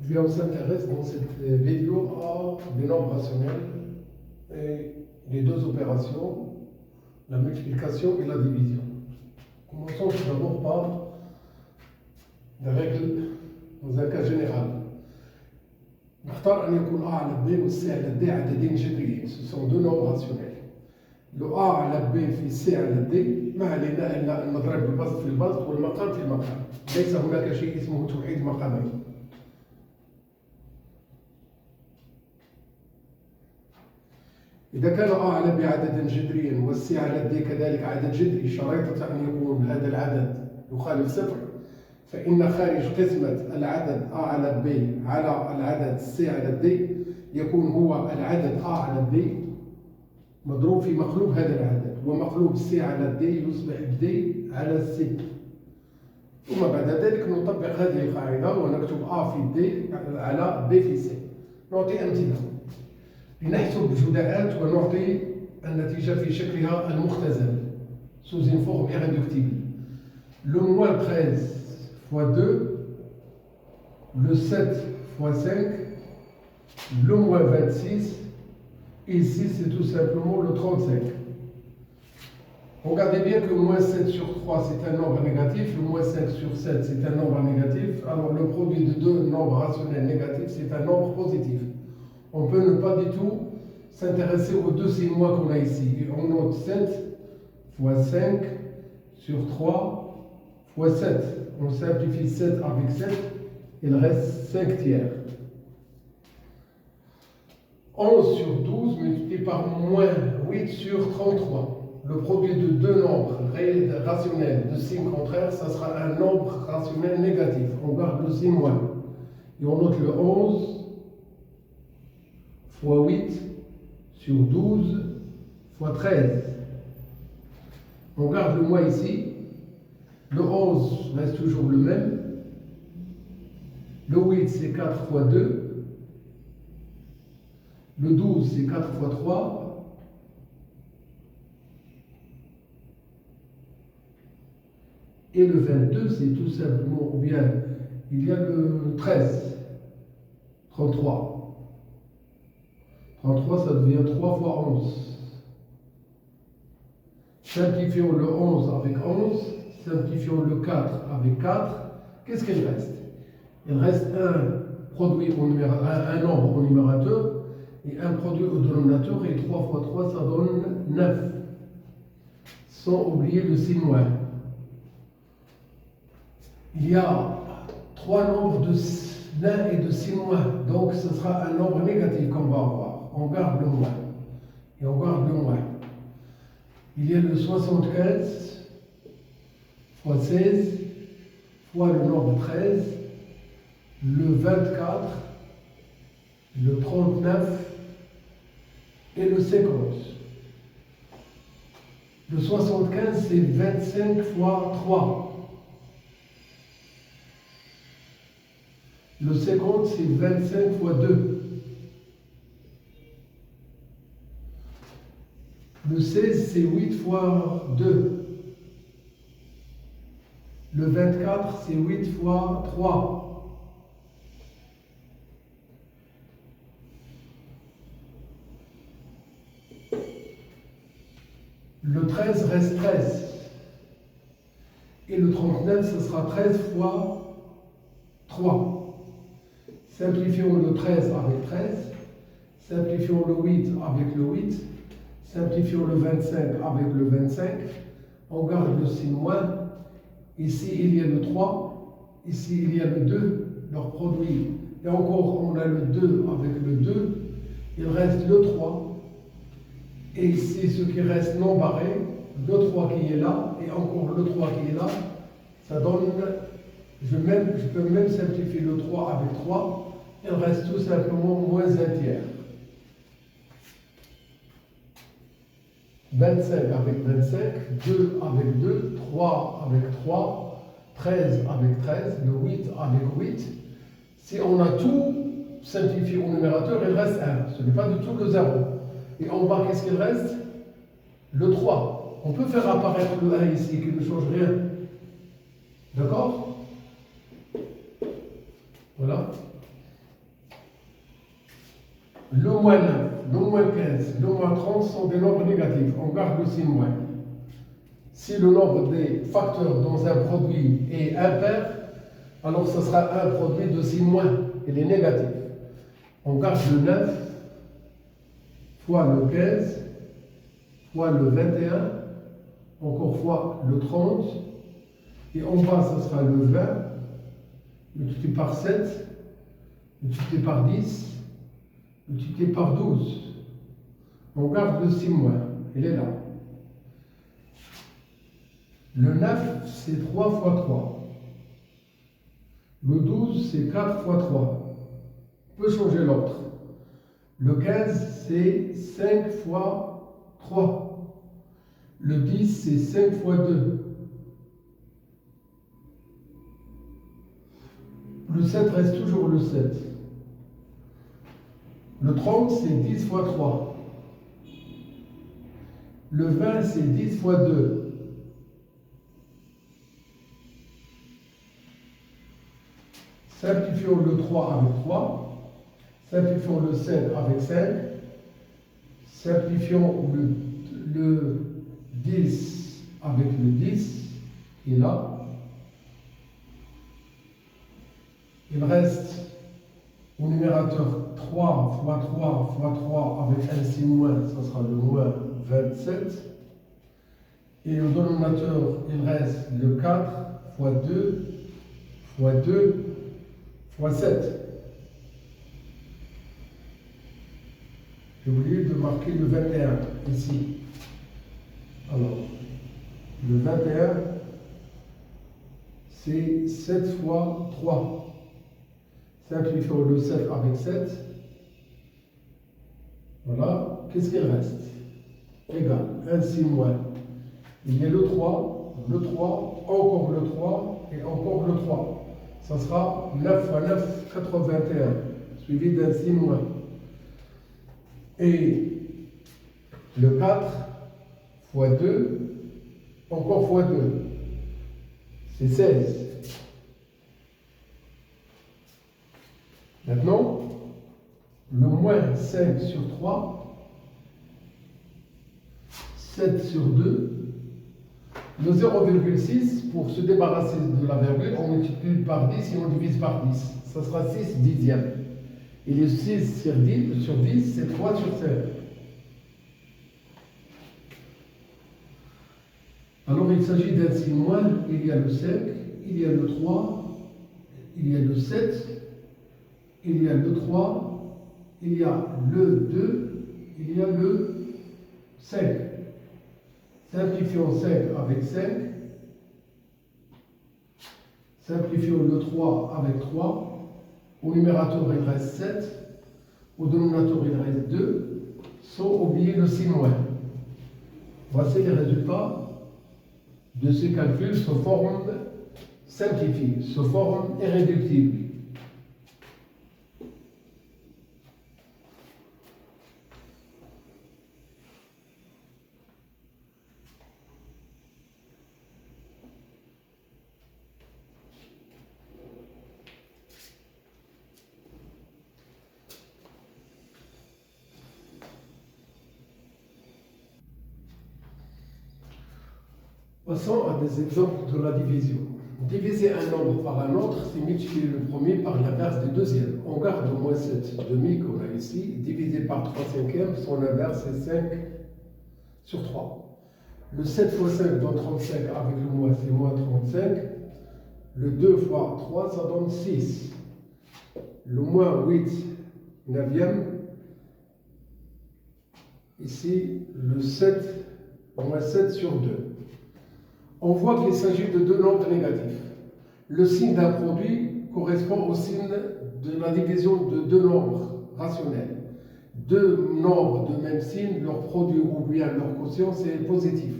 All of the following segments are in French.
Bien, on s'intéresse dans cette vidéo à des nombres rationnels et les deux opérations, la multiplication et la division. Commençons tout d'abord par des règles dans un cas général. نختار أن يكون A على B والC على D عددين جذريين. Ce sont deux nombres rationnels. Le A على B في C على D ما علينا إلا أن نضرب البسط في البسط والمقام في المقام. ليس هناك شيء اسمه توحيد مقامين. إذا كان A على B عددا جذريا والC على D كذلك عدد جذري شريطة أن يكون هذا العدد يخالف صفر، فإن خارج قسمة العدد A على B على العدد C على D يكون هو العدد A على B مضروب في مقلوب هذا العدد، ومقلوب C على D يصبح D على C. ثم بعد ذلك نطبق هذه القاعدة ونكتب A في D على B في C. نعطي أمثلة لنحسب جداءات ونعطي النتيجة في شكلها المختزل sous une forme irréductible. Le moins 13 fois 2, le 7 fois 5, le moins 26, ici c'est tout simplement le 35. Regardez bien que moins 7 sur 3 c'est un nombre négatif, le moins 5 sur 7 c'est un nombre négatif, alors le produit de deux nombres rationnels négatifs c'est un nombre positif. On peut ne pas du tout s'intéresser aux deux signes moins qu'on a ici. Et on note 7 fois 5 sur 3 fois 7. On simplifie 7 avec 7, il reste 5 tiers. 11 sur 12 multiplié par moins 8 sur 33. Le produit de deux nombres rationnels de signes contraires, ça sera un nombre rationnel négatif. On garde le signe moins. Et on note le 11 fois 8 sur 12 fois 13. On garde le moins ici. Le 11 reste toujours le même. Le 8 c'est 4 fois 2. Le 12 c'est 4 fois 3. Et le 22 c'est tout simplement, ou bien il y a le 13. 33. 33 ça devient 3 fois 11. Simplifions le 11 avec 11. Simplifions le 4 avec 4. Qu'est-ce qu'il reste? Il reste un nombre au numérateur et un produit au dénominateur, et 3 fois 3 ça donne 9. Sans oublier le signe moins. Il y a trois nombres de nains et de signes moins, donc ce sera un nombre négatif qu'on va avoir. On garde le moins. Et on garde le moins. Il y a le 75 fois 16 fois le nombre 13, le 24, le 39 et le 50. Le 75 c'est 25 fois 3. Le 50 c'est 25 fois 2. Le 16 c'est 8 fois 2. Le 24 c'est 8 fois 3. Le 13 reste 13. Et le 39 ce sera 13 fois 3. Simplifions le 13 avec 13. Simplifions le 8 avec le 8. Simplifions le 25 avec le 25. On garde le signe moins. Ici, il y a le 3. Ici, il y a le 2. Leur produit. Et encore, on a le 2 avec le 2. Il reste le 3. Et ici, ce qui reste non barré, le 3 qui est là, et encore le 3 qui est là, ça donne, je peux même simplifier le 3 avec 3. Il reste tout simplement moins un tiers. 25 avec 25, 2 avec 2, 3 avec 3, 13 avec 13, le 8 avec 8. Si on a tout simplifié au numérateur, il reste 1. Ce n'est pas du tout le 0. Et en bas, qu'est-ce qu'il reste? Le 3. On peut faire apparaître le 1 ici, qui ne change rien. D'accord? Voilà. le moins 9, le moins 15, le moins 30 sont des nombres négatifs. On garde le signe moins. Si le nombre des facteurs dans un produit est impair, alors ce sera un produit de signe moins. Il est négatif. On garde le 9 fois le 15 fois le 21, encore fois le 30, et en bas ce sera le 20, multiplié par 7, multiplié par 10, multiplié par 12. On garde le 6 moins, il est là. Le 9, c'est 3 fois 3. Le 12, c'est 4 fois 3. On peut changer l'ordre. Le 15, c'est 5 fois 3. Le 10, c'est 5 fois 2. Le 7 reste toujours le 7. Le 30, c'est 10 fois 3. Le 20, c'est 10 fois 2. Simplifions le 3 avec 3. Simplifions le 5 avec 5. Simplifions le 10 avec le 10, qui est là. Il reste au numérateur 3 fois 3 fois 3 avec un signe moins, ça sera le moins 27. Et au dénominateur, il reste le 4 fois 2 fois 2 fois 7. J'ai oublié de marquer le 21 ici. Alors, le 21, c'est 7 fois 3. Simplifions le 7 avec 7. Voilà. Qu'est-ce qu'il reste? Égal. Un signe moins. Il y a le 3, encore le 3 et encore le 3. Ça sera 9 fois 9, 81, suivi d'un signe moins. Et le 4 fois 2, encore fois 2, c'est 16. Maintenant, le moins 5 sur 3, 7 sur 2, le 0,6, pour se débarrasser de la virgule, on multiplie par 10 et on divise par 10. Ça sera 6 dixièmes. Et le 6 sur 10, c'est 3 sur 5. Alors il s'agit d'un signe moins, il y a le 5, il y a le 3, il y a le 7, il y a le 3, il y a le 2, il y a le 5. Simplifions 5 avec 5. Simplifions le 3 avec 3. Au numérateur, il reste 7. Au dénominateur, il reste 2. Sans oublier le signe moins. Voici les résultats de ces calculs sous forme simplifiée, sous forme irréductible. Passons à des exemples de la division. Diviser un nombre par un autre, c'est multiplier le premier par l'inverse du deuxième. On garde au moins cette demi qu'on a ici. Divisé par 3 cinquièmes, son inverse c'est 5 sur 3. Le 7 fois 5 donne 35, avec le moins c'est moins 35. Le 2 fois 3, ça donne 6. Le moins 8 neuvième. Ici, le 7, moins 7 sur 2. On voit qu'il s'agit de deux nombres négatifs. Le signe d'un produit correspond au signe de la division de deux nombres rationnels. Deux nombres de même signe, leur produit ou bien leur quotient, c'est positif.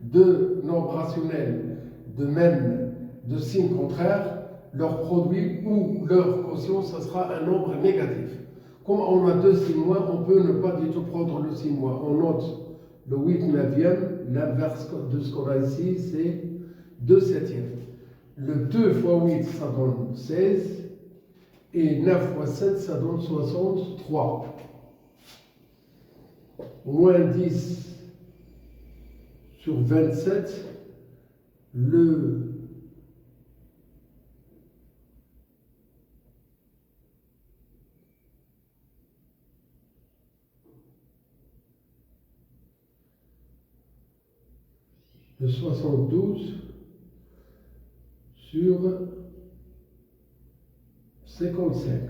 Deux nombres rationnels de signe contraire, leur produit ou leur quotient, ce sera un nombre négatif. Comme on a deux signes moins, on peut ne pas du tout prendre le signe moins. On note le 8 neuvième, l'inverse de ce qu'on a ici, c'est 2 septièmes. Le 2 fois 8, ça donne 16, et 9 fois 7, ça donne 63. moins 10 sur 27, le le 72 sur 55.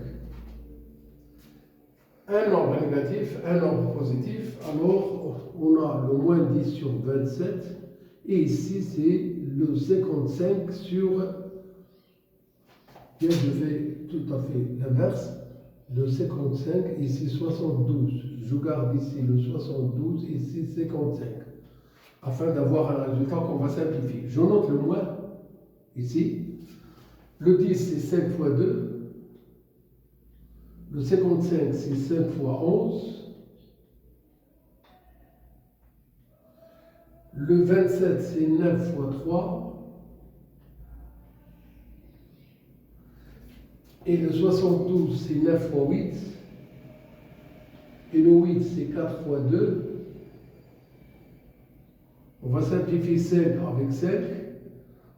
Un nombre négatif, un nombre positif, alors on a le moins 10 sur 27, et ici c'est le 55 sur, bien je fais tout à fait l'inverse, le 55, ici 72, je garde ici le 72, ici 55, afin d'avoir un résultat qu'on va simplifier. Je note le moins, ici, le 10 c'est 5 fois 2, le 55, c'est 5 fois 11. Le 27, c'est 9 fois 3. Et le 72, c'est 9 fois 8. Et le 8, c'est 4 fois 2. On va simplifier 5 avec 5.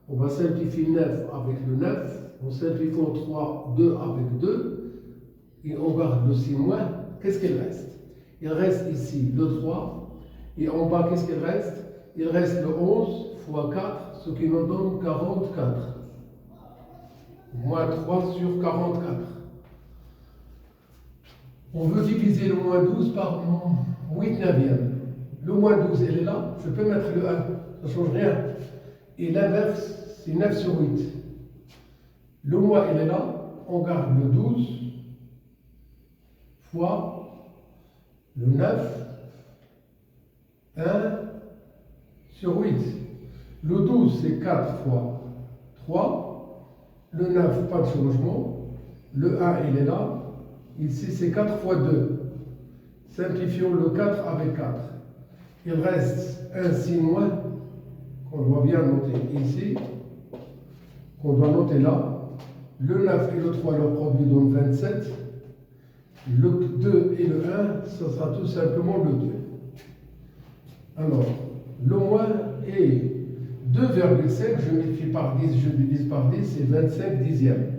On va simplifier 9 avec le 9. On simplifie 3, 2 avec 2. Et on garde le 6 moins, qu'est-ce qu'il reste? Il reste ici le 3, et en bas, qu'est-ce qu'il reste? Il reste le 11 fois 4, ce qui nous donne 44. Moins 3 sur 44. On veut diviser le moins 12 par 8 neuvième. Le moins 12, il est là, je peux mettre le 1, ça ne change rien. Et l'inverse, c'est 9 sur 8. Le moins, il est là, on garde le 12. Fois le 9, 1 sur 8. Le 12, c'est 4 fois 3. Le 9, pas de changement. Le 1, il est là. Ici, c'est 4 fois 2. Simplifions le 4 avec 4. Il reste un 6 moins qu'on doit bien noter ici, qu'on doit noter là. Le 9 et le 3, leur produit donne 27. Le 2 et le 1, ce sera tout simplement le 2. Alors, le moins est 2,5, je multiplie par 10, je divise par 10, c'est 25 dixièmes.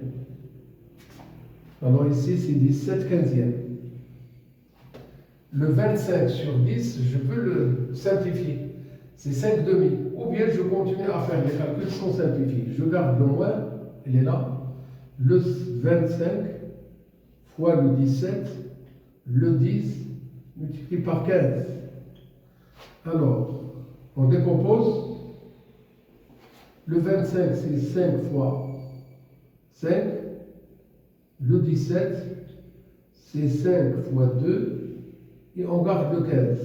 Alors ici, c'est 17 quinzièmes. Le 25 sur 10, je peux le simplifier. C'est 5 demi. Ou bien je continue à faire les calculs sans simplifier. Je garde le moins, il est là. Le 25 fois le 17, le 10 multiplié par 15. Alors, on décompose. Le 25, c'est 5 fois 5. Le 17, c'est 5 fois 2. Et on garde le 15.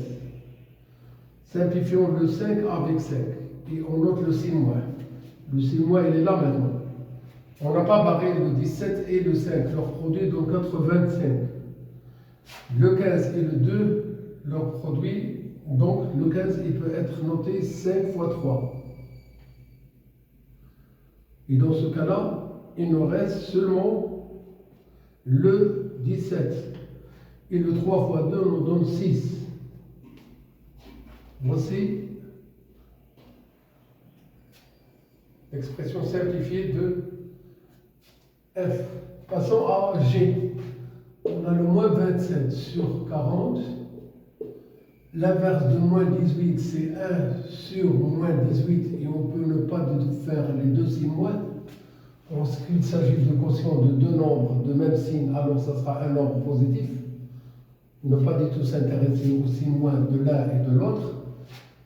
Simplifions le 5 avec 5. Et on note le 6 moins. Le 6 moins, il est là maintenant. On n'a pas barré le 17 et le 5. Leur produit donne 85. Le 15 et le 2, leur produit, donc le 15, il peut être noté 5 fois 3. Et dans ce cas-là, il nous reste seulement le 17. Et le 3 fois 2 nous donne 6. Voici l'expression simplifiée de F. Passons à G. On a le moins 27 sur 40. L'inverse de moins 18, c'est 1 sur moins 18. Et on peut ne pas faire les deux signes moins. Lorsqu'il s'agit de quotient de deux nombres de même signe, alors ça sera un nombre positif. Ne pas du tout s'intéresser au signe moins de l'un et de l'autre.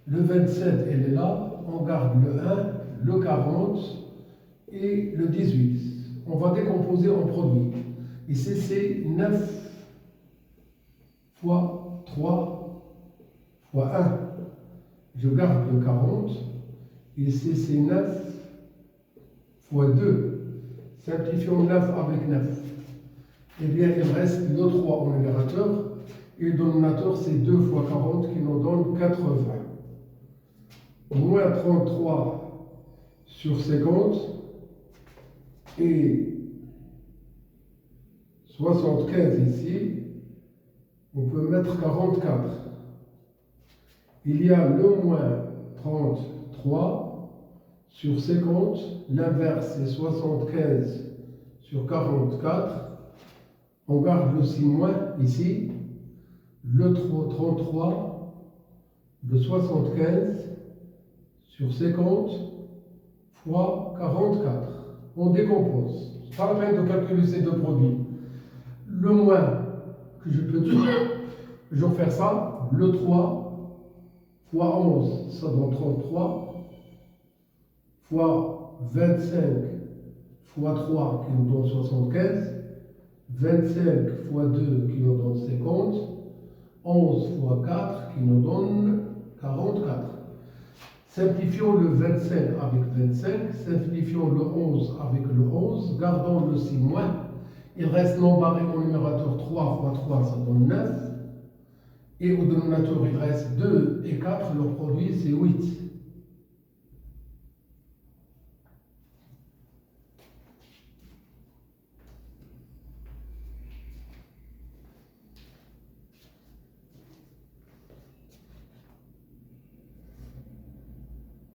Le 27, elle est là. On garde le 1, le 40 et le 18. On va décomposer en produit. Ici, c'est 9 fois 3 fois 1. Je garde le 40. Ici, c'est 9 fois 2. Simplifions 9 avec 9. Eh bien, il reste le 3 au numérateur. Et le dénominateur, c'est 2 fois 40 qui nous donne 80. Moins 33 sur 50 et 75 ici. On peut mettre 44. Il y a le moins 33 sur 50. L'inverse, c'est 75 sur 44. On garde le 6 moins ici. Le 33, le 75 sur 50 fois 44. On décompose. C'est pas la peine de calculer ces deux produits. Le moins que je peux toujours faire ça, le 3 fois 11, ça donne 33, fois 25 fois 3 qui nous donne 75, 25 fois 2 qui nous donne 50, 11 fois 4 qui nous donne 44. Simplifions le 25 avec 25, simplifions le 11 avec le 11, gardons le 6 moins. Il reste non barré au numérateur 3 fois 3, ça donne 9. Et au dénominateur, il reste 2 et 4, leur produit c'est 8.